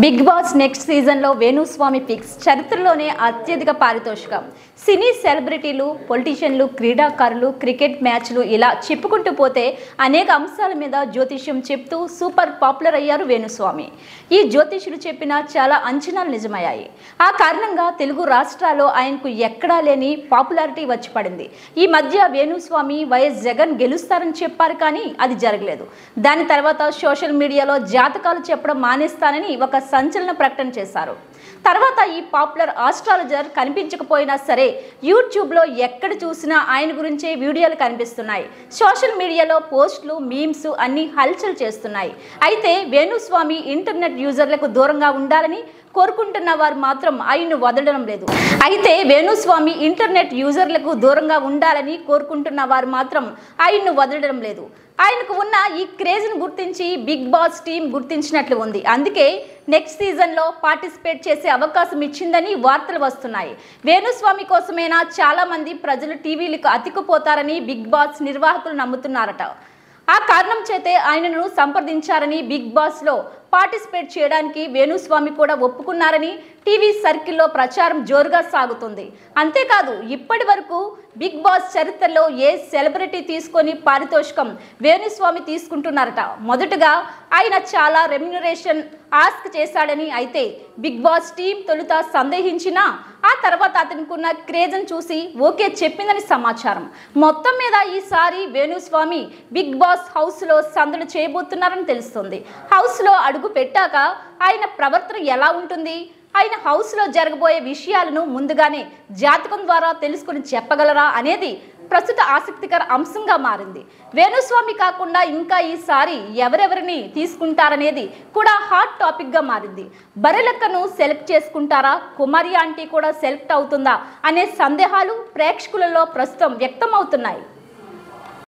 Big boss next సీజన్లో Venu Swamy pics చరిత్రలోనే అత్యధిక పారితోషికం. సినీ సెలబ్రిటీలు, పొలిటీషియన్లు, క్రీడాకారులు, క్రికెట్ మ్యాచ్లు ఇలా చెప్పుకుంటూ పోతే అనేక అంశాల మీద జ్యోతిష్యం చెప్తూ సూపర్ పాపులర్ అయ్యారు వేణుస్వామి. ఈ జ్యోతిష్యులు చెప్పిన చాలా అంచనాలు నిజమయ్యాయి. ఆ కారణంగా తెలుగు రాష్ట్రాల్లో ఆయనకు ఎక్కడా లేని పాపులారిటీ వచ్చి పడింది. ఈ మధ్య వేణుస్వామి వైఎస్ జగన్ గెలుస్తారని చెప్పారు, కానీ అది జరగలేదు. దాని తర్వాత సోషల్ మీడియాలో జాతకాలు చెప్పడం మానేస్తానని ఒక సంచలన ప్రకటన చేశారు. తర్వాత ఈ పాపులర్ ఆస్ట్రాలజర్ కనిపించకపోయినా సరే యూట్యూబ్లో ఎక్కడ చూసినా ఆయన గురించే వీడియోలు కనిపిస్తున్నాయి. సోషల్ మీడియాలో పోస్టులు, మీమ్స్ అన్ని హల్చల్ చేస్తున్నాయి. అయితే వేణుస్వామి ఇంటర్నెట్ యూజర్లకు దూరంగా ఉండాలని కోరుకుంటున్న వారు మాత్రం ఆయన్ను వదలడం లేదు. ఆయనకు ఉన్న ఈ క్రేజ్ను గుర్తించి బిగ్ బాస్ టీం గుర్తించినట్లు ఉంది. అందుకే నెక్స్ట్ సీజన్లో పార్టిసిపేట్ చేసే అవకాశం ఇచ్చిందని వార్తలు వస్తున్నాయి. వేణుస్వామి కోసమైనా చాలా మంది ప్రజలు టీవీలకు అతికిపోతారని బిగ్ బాస్ నిర్వాహకులు నమ్ముతున్నారట. ఆ కారణం చేతే ఆయనను సంప్రదించారని, బిగ్ బాస్లో పార్టిసిపేట్ చేయడానికి వేణుస్వామి కూడా ఒప్పుకున్నారని టీవీ సర్కిల్లో ప్రచారం జోరుగా సాగుతుంది. అంతేకాదు, ఇప్పటి వరకు బిగ్ బాస్ చరిత్రలో ఏ సెలబ్రిటీ తీసుకొని పారితోషికం వేణుస్వామి తీసుకుంటున్నారట. మొదటగా ఆయన చాలా రెమ్యునరేషన్ ఆస్క్ చేశాడని, అయితే బిగ్ బాస్ టీం తొలుత సందేహించినా ఆ తర్వాత అతనికున్న క్రేజ్ను చూసి ఓకే చెప్పిందని సమాచారం. మొత్తం మీద ఈసారి వేణుస్వామి బిగ్ బాస్ హౌస్లో సందడి చేయబోతున్నారని తెలుస్తుంది. హౌస్లో అడుగు పెట్టాక ఆయన ప్రవర్తన ఎలా ఉంటుంది, ఆయన హౌస్లో జరగబోయే విషయాలను ముందుగానే జాతకం ద్వారా తెలుసుకుని చెప్పగలరా అనేది ప్రస్తుత ఆసక్తికర అంశంగా మారింది. వేణుస్వామి కాకుండా ఇంకా ఈసారి ఎవరెవరిని తీసుకుంటారనేది కూడా హాట్ టాపిక్గా మారింది. బరెలక్కను సెలెక్ట్ చేసుకుంటారా, కుమారి ఆంటీ కూడా సెలెక్ట్ అవుతుందా అనే సందేహాలు ప్రేక్షకులలో ప్రస్తుతం వ్యక్తమవుతున్నాయి.